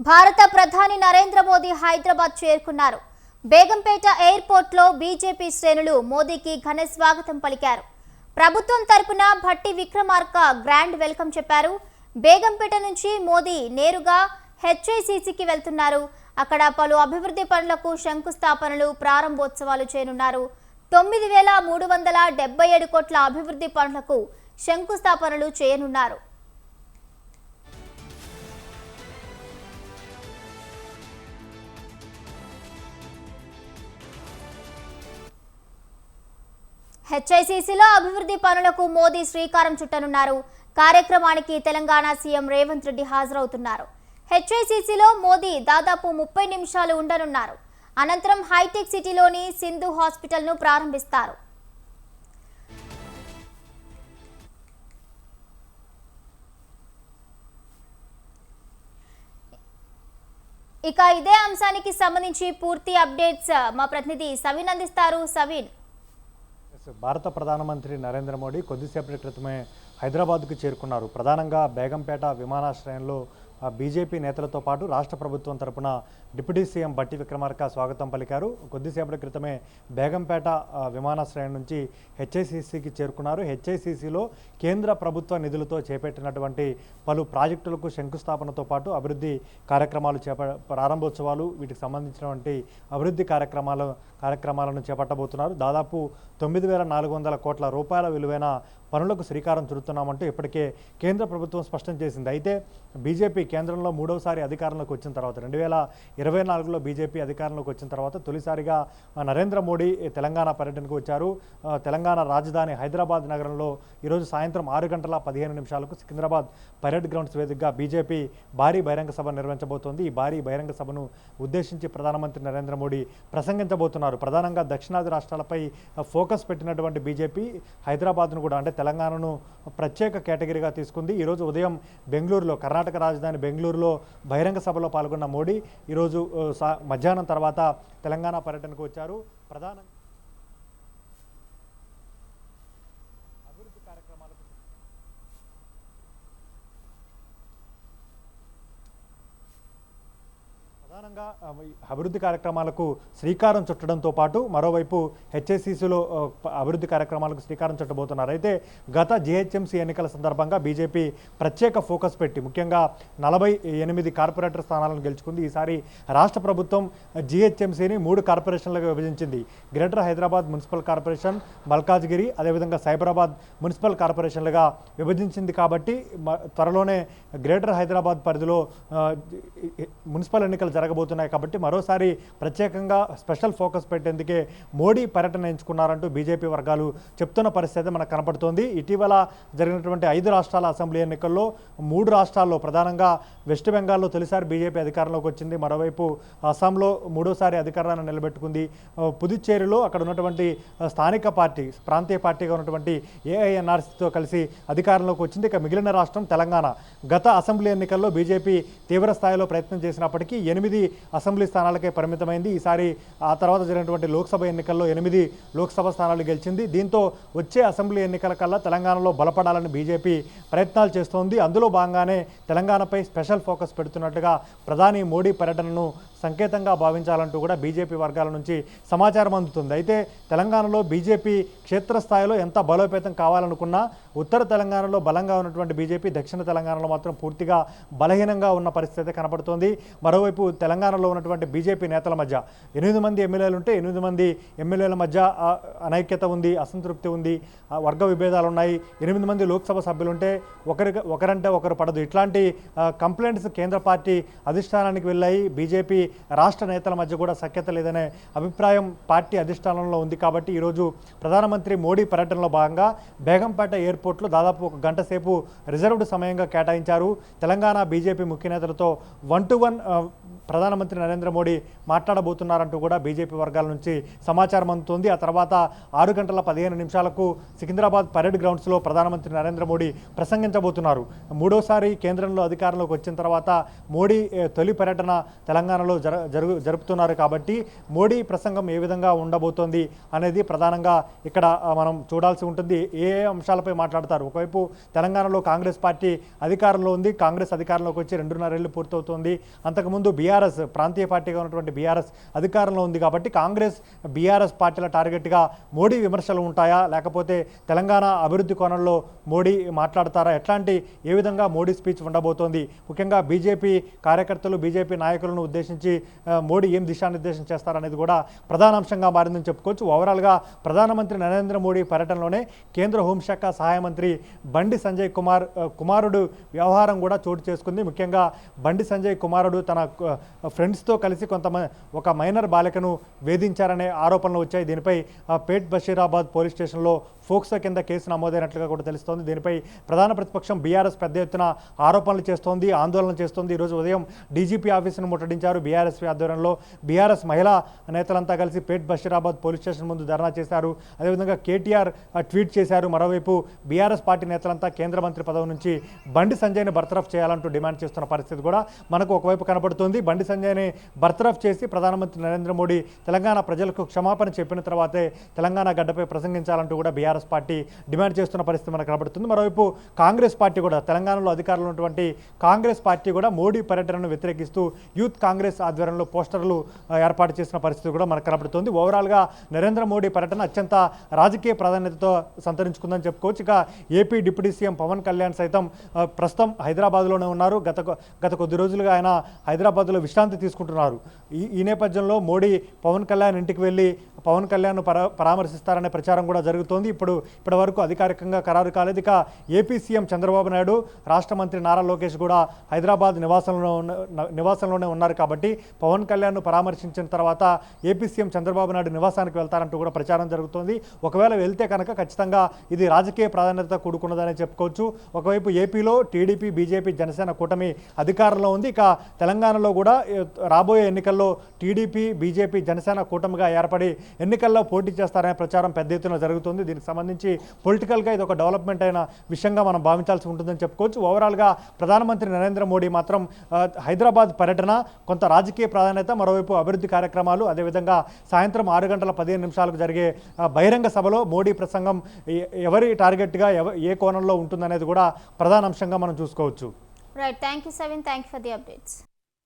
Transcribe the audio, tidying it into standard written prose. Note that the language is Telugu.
భారత ప్రధాని నరేంద్ర మోదీ హైదరాబాద్ చేరుకున్నారు. బేగంపేట ఎయిర్పోర్ట్లో బీజేపీ శ్రేణులు మోదీకి ఘన స్వాగతం పలికారు. ప్రభుత్వం తరపున భట్టి విక్రమార్క గ్రాండ్ వెల్కమ్ చెప్పారు. బేగంపేట నుంచి మోదీ నేరుగా హెచ్ఐసిసికి వెళ్తున్నారు. అక్కడ పలు అభివృద్ధి పనులకు శంకుస్థాపనలు, ప్రారంభోత్సవాలు చేయనున్నారు. 9,377 కోట్ల అభివృద్ధి పనులకు శంకుస్థాపనలు చేయనున్నారు. హెచ్ఐసిసిలో అభివృద్ధి పనులకు మోదీ శ్రీకారం చుట్టనున్నారు. కార్యక్రమానికి తెలంగాణ సీఎం రేవంత్ రెడ్డి హాజరవుతున్నారు. హెచ్ఐసిసిలో మోదీ దాదాపు 30 నిమిషాలు ఉండనున్నారు. అనంతరం హైటెక్ సిటీలోని సింధు హాస్పిటల్ను ప్రారంభిస్తారు. ఇక ఇదే అంశానికి సంబంధించి పూర్తి అప్డేట్స్ మా ప్రతినిధి సవిన్ అందిస్తారు. సవిన్, భారత ప్రధానమంత్రి నరేంద్ర మోడీ కొద్దిసేపటి క్రితమే హైదరాబాద్కు చేరుకున్నారు. ప్రధానంగా బేగంపేట విమానాశ్రయంలో బీజేపీ నేతలతో పాటు రాష్ట్ర ప్రభుత్వం తరపున డిప్యూటీ సీఎం భట్టి విక్రమార్క స్వాగతం పలికారు. కొద్దిసేపటి క్రితమే బేగంపేట విమానాశ్రయం నుంచి హెచ్ఐసిసికి చేరుకున్నారు. హెచ్ఐసిసిలో కేంద్ర ప్రభుత్వ నిధులతో చేపట్టినటువంటి పలు ప్రాజెక్టులకు శంకుస్థాపనతో పాటు అభివృద్ధి కార్యక్రమాలు ప్రారంభోత్సవాలు, వీటికి సంబంధించినటువంటి అభివృద్ధి కార్యక్రమాలను చేపట్టబోతున్నారు. దాదాపు 9,400 కోట్ల రూపాయల విలువైన పనులకు శ్రీకారం చుడుతున్నామంటూ ఇప్పటికే కేంద్ర ప్రభుత్వం స్పష్టం చేసింది. అయితే బీజేపీ కేంద్రంలో మూడవసారి అధికారంలోకి వచ్చిన తర్వాత 2024లో బీజేపీ అధికారంలోకి వచ్చిన తర్వాత తొలిసారిగా నరేంద్ర మోడీ తెలంగాణ పర్యటనకు వచ్చారు. తెలంగాణ రాజధాని హైదరాబాద్ నగరంలో ఈరోజు సాయంత్రం 6:15 సికింద్రాబాద్ పరేడ్ గ్రౌండ్స్ వేదికగా బీజేపీ భారీ బహిరంగ సభ నిర్వహించబోతోంది. ఈ భారీ బహిరంగ సభను ఉద్దేశించి ప్రధానమంత్రి నరేంద్ర మోడీ ప్రసంగించబోతున్నారు. ప్రధానంగా దక్షిణాది రాష్ట్రాలపై ఫోకస్ పెట్టినటువంటి బీజేపీ హైదరాబాద్ను కూడా, అంటే తెలంగాణను ప్రత్యేక కేటగిరీగా తీసుకుంది. ఈరోజు ఉదయం బెంగళూరులో, కర్ణాటక రాజధాని బెంగళూరులో బహిరంగ సభలో పాల్గొన్న మోడీ ఈరోజు మధ్యాహ్నం తర్వాత తెలంగాణ పర్యటనకు వచ్చారు. ప్రధానంగా అభివృద్ధి కార్యక్రమాలకు శ్రీకారం చుట్టడంతో పాటు మరోవైపు హెచ్ఐసిసిలో అభివృద్ధి కార్యక్రమాలకు శ్రీకారం చుట్టబోతున్నారు. అయితే గత జిహెచ్ఎంసీ ఎన్నికల సందర్భంగా బీజేపీ ప్రత్యేక ఫోకస్ పెట్టి ముఖ్యంగా 48 కార్పొరేటర్ స్థానాలను గెలుచుకుంది. ఈసారి రాష్ట్ర ప్రభుత్వం జిహెచ్ఎంసీని 3 కార్పొరేషన్లుగా విభజించింది. Greater Hyderabad municipal corporation, Malkajgiri, అదేవిధంగా సైబరాబాద్ మున్సిపల్ కార్పొరేషన్లుగా విభజించింది. కాబట్టి త్వరలోనే గ్రేటర్ హైదరాబాద్ పరిధిలో మున్సిపల్ ఎన్నికలు జరగబోతున్నాయి. కాబట్టి మరోసారి ప్రత్యేకంగా స్పెషల్ ఫోకస్ పెట్టేందుకే మోడీ పర్యటన ఎంచుకున్నారంటూ బీజేపీ వర్గాలు చెప్తున్న పరిస్థితి మనకు కనపడుతోంది. ఇటీవల జరిగినటువంటి 5 రాష్ట్రాల అసెంబ్లీ ఎన్నికల్లో 3 రాష్ట్రాల్లో, ప్రధానంగా వెస్ట్ బెంగాల్లో తొలిసారి బీజేపీ అధికారంలోకి వచ్చింది. మరోవైపు అస్సాంలో మూడోసారి అధికారాన్ని నిలబెట్టుకుంది. పుదుచ్చేరిలో అక్కడ ఉన్నటువంటి స్థానిక పార్టీ, ప్రాంతీయ పార్టీగా ఉన్నటువంటి ఏఐఎన్ఆర్సీతో కలిసి అధికారంలోకి వచ్చింది. ఇక మిగిలిన రాష్ట్రం తెలంగాణ. గత అసెంబ్లీ ఎన్నికల్లో బీజేపీ తీవ్ర స్థాయిలో ప్రయత్నం చేసినప్పటికీ 8 అసెంబ్లీ స్థానాలకే పరిమితమైంది. ఈసారి ఆ తర్వాత జరిగినటువంటి లోక్సభ ఎన్నికల్లో 8 లోక్సభ స్థానాలు గెలిచింది. దీంతో వచ్చే అసెంబ్లీ ఎన్నికల కల్లా తెలంగాణలో బలపడాలని బీజేపీ ప్రయత్నాలు చేస్తోంది. అందులో భాగంగానే తెలంగాణపై స్పెషల్ ఫోకస్ పెడుతున్నట్టుగా ప్రధాని మోడీ పర్యటనను సంకేతంగా భావించాలంటూ కూడా బీజేపీ వర్గాల నుంచి సమాచారం అందుతుంది. అయితే తెలంగాణలో బీజేపీ క్షేత్రస్థాయిలో ఎంత బలోపేతం కావాలనుకున్నా ఉత్తర తెలంగాణలో బలంగా ఉన్నటువంటి బీజేపీ దక్షిణ తెలంగాణలో మాత్రం పూర్తిగా బలహీనంగా ఉన్న పరిస్థితి కనపడుతోంది. మరోవైపు తెలంగాణలో ఉన్నటువంటి బీజేపీ నేతల మధ్య 8 మంది ఎమ్మెల్యేలు ఉంటే 8 మంది ఎమ్మెల్యేల మధ్య అనైక్యత ఉంది, అసంతృప్తి ఉంది, వర్గ విభేదాలు ఉన్నాయి. 8 మంది లోక్సభ సభ్యులుంటే ఒకరంటే ఒకరు పడదు. ఇట్లాంటి కంప్లైంట్స్ కేంద్ర పార్టీ అధిష్టానానికి వెళ్ళాయి. బీజేపీ రాష్ట్ర నేతల మధ్య కూడా సఖ్యత లేదనే అభిప్రాయం పార్టీ అధిష్టానంలో ఉంది. కాబట్టి ఈరోజు ప్రధానమంత్రి మోడీ పర్యటనలో భాగంగా బేగంపేట ఎయిర్పోర్ట్లో దాదాపు 1 గంట సేపు రిజర్వ్డ్ సమయంగా కేటాయించారు. తెలంగాణ బీజేపీ ముఖ్య నేతలతో 1-to-1 ప్రధానమంత్రి నరేంద్ర మోడీ మాట్లాడబోతున్నారంటూ కూడా బీజేపీ వర్గాల నుంచి సమాచారం అందుతోంది. ఆ తర్వాత 6:15 సికింద్రాబాద్ పరేడ్ గ్రౌండ్స్లో ప్రధానమంత్రి నరేంద్ర మోడీ ప్రసంగించబోతున్నారు. మూడోసారి కేంద్రంలో అధికారంలోకి వచ్చిన తర్వాత మోడీ తొలి పర్యటన తెలంగాణలో జరుపుతున్నారు కాబట్టి మోడీ ప్రసంగం ఏ విధంగా ఉండబోతోంది అనేది ప్రధానంగా ఇక్కడ మనం చూడాల్సి ఉంటుంది. ఏ అంశాలపై మాట్లాడతారు? ఒకవైపు తెలంగాణలో కాంగ్రెస్ పార్టీ అధికారంలో ఉంది. కాంగ్రెస్ అధికారంలోకి వచ్చి 2.5 ఏళ్లు పూర్తవుతోంది. అంతకుముందు బీఆర్ఎస్ ప్రాంతీయ పార్టీగా ఉన్నటువంటి బీఆర్ఎస్ అధికారంలో ఉంది కాబట్టి కాంగ్రెస్ బీఆర్ఎస్ పార్టీల టార్గెట్గా మోడీ విమర్శలు ఉంటాయా, లేకపోతే తెలంగాణ అభివృద్ధి కోణంలో మోడీ మాట్లాడతారా, ఏ విధంగా మోడీ స్పీచ్ ఉండబోతోంది? ముఖ్యంగా బీజేపీ కార్యకర్తలు బీజేపీ నాయకులను ఉద్దేశించి మోడీ ఏం దిశానిర్దేశం చేస్తారనేది కూడా ప్రధాన అంశంగా మారిందని చెప్పుకోవచ్చు. ఓవరాల్గా ప్రధానమంత్రి నరేంద్ర మోడీ పర్యటనలోనే కేంద్ర హోంశాఖ సహాయ మంత్రి బండి సంజయ్ కుమారుడు వ్యవహారం కూడా చోటు చేసుకుంది. ముఖ్యంగా బండి సంజయ్ కుమారుడు తన ఫ్రెండ్స్తో కలిసి ఒక మైనర్ బాలికను వేధించారనే ఆరోపణలు వచ్చాయి. దీనిపై పేట్ బషీరాబాద్ పోలీస్ స్టేషన్లో ఫోక్సో కింద కేసు నమోదైనట్లుగా కూడా తెలుస్తోంది. దీనిపై ప్రధాన ప్రతిపక్షం బీఆర్ఎస్ పెద్ద ఎత్తున ఆరోపణలు చేస్తోంది, ఆందోళన చేస్తోంది. ఈరోజు ఉదయం డీజీపీ ఆఫీసును ముట్టడించారు. బీఆర్ఎస్ ఆధ్వర్యంలో బీఆర్ఎస్ మహిళా నేతలంతా కలిసి పేట్ బషీరాబాద్ పోలీస్ స్టేషన్ ముందు ధర్నా చేశారు. అదేవిధంగా కేటీఆర్ ట్వీట్ చేశారు. మరోవైపు బీఆర్ఎస్ పార్టీ నేతలంతా కేంద్ర మంత్రి పదవి నుంచి బండి సంజయ్ని బర్తరఫ్ చేయాలంటూ డిమాండ్ చేస్తున్న పరిస్థితి కూడా మనకు ఒకవైపు కనపడుతోంది. బండి సంజయ్ని బర్తరఫ్ చేసి ప్రధానమంత్రి నరేంద్ర మోడీ తెలంగాణ ప్రజలకు క్షమాపణ చెప్పిన తర్వాతే తెలంగాణ గడ్డపై ప్రసంగించాలంటూ కూడా బీఆర్ఎస్ పార్టీ డిమాండ్ చేస్తున్న పరిస్థితి మనకు కనబడుతుంది. మరోవైపు కాంగ్రెస్ పార్టీ కూడా తెలంగాణలో అధికారంలో ఉన్నటువంటి కాంగ్రెస్ పార్టీ కూడా మోడీ పర్యటనను వ్యతిరేకిస్తూ యూత్ కాంగ్రెస్ ఆధ్వర్యంలో పోస్టర్లు ఏర్పాటు చేసిన పరిస్థితి కూడా మనకు కనబడుతుంది. ఓవరాల్గా నరేంద్ర మోడీ పర్యటన అత్యంత రాజకీయ ప్రాధాన్యతతో సంతరించుకుందని చెప్పుకోవచ్చు. ఇక AP deputy CM Pawan Kalyan సైతం ప్రస్తుతం హైదరాబాద్లోనే ఉన్నారు. గత కొద్ది రోజులుగా ఆయన హైదరాబాద్లో విశ్రాంతి తీసుకుంటున్నారు. ఈ నేపథ్యంలో మోడీ పవన్ కళ్యాణ్ ఇంటికి వెళ్ళి పవన్ కళ్యాణ్ను పరామర్శిస్తారనే ప్రచారం కూడా జరుగుతోంది. ఇప్పటి వరకు అధికారికంగా ఖరారు కాలేదు. ఇక ఏపీ సీఎం చంద్రబాబు నాయుడు, రాష్ట్ర మంత్రి నారా లోకేష్ కూడా హైదరాబాద్ నివాసంలోనే ఉన్నారు కాబట్టి పవన్ కళ్యాణ్ను పరామర్శించిన తర్వాత ఏపీ సీఎం చంద్రబాబు నాయుడు నివాసానికి వెళ్తారంటూ కూడా ప్రచారం జరుగుతోంది. ఒకవేళ వెళ్తే కనుక ఖచ్చితంగా ఇది రాజకీయ ప్రాధాన్యత కూడుకున్నదని చెప్పుకోవచ్చు. ఒకవైపు ఏపీలో టీడీపీ, బీజేపీ, జనసేన కూటమి అధికారంలో ఉంది. ఇక తెలంగాణలో కూడా రాబోయే ఎన్నికల్లో టీడీపీ, బీజేపీ, జనసేన కూటమిగా ఏర్పడి ఎన్నికల్లో పోటీ చేస్తారనే ప్రచారం పెద్ద ఎత్తున జరుగుతుంది. దీనికి సంబంధించి పొలిటికల్గా ఇది ఒక డెవలప్మెంట్ అయిన విషయంగా మనం భావించాల్సి ఉంటుందని చెప్పుకోవచ్చు. ఓవరాల్గా ప్రధానమంత్రి నరేంద్ర మోడీ మాత్రం హైదరాబాద్ పర్యటన కొంత రాజకీయ ప్రాధాన్యత, మరోవైపు అభివృద్ధి కార్యక్రమాలు, అదేవిధంగా సాయంత్రం 6:15 జరిగే బహిరంగ సభలో మోడీ ప్రసంగం ఎవరి టార్గెట్గా ఏ కోణంలో ఉంటుందనేది కూడా ప్రధాన అంశంగా మనం చూసుకోవచ్చు. Right, thank you సవిన్, thank you for the updates.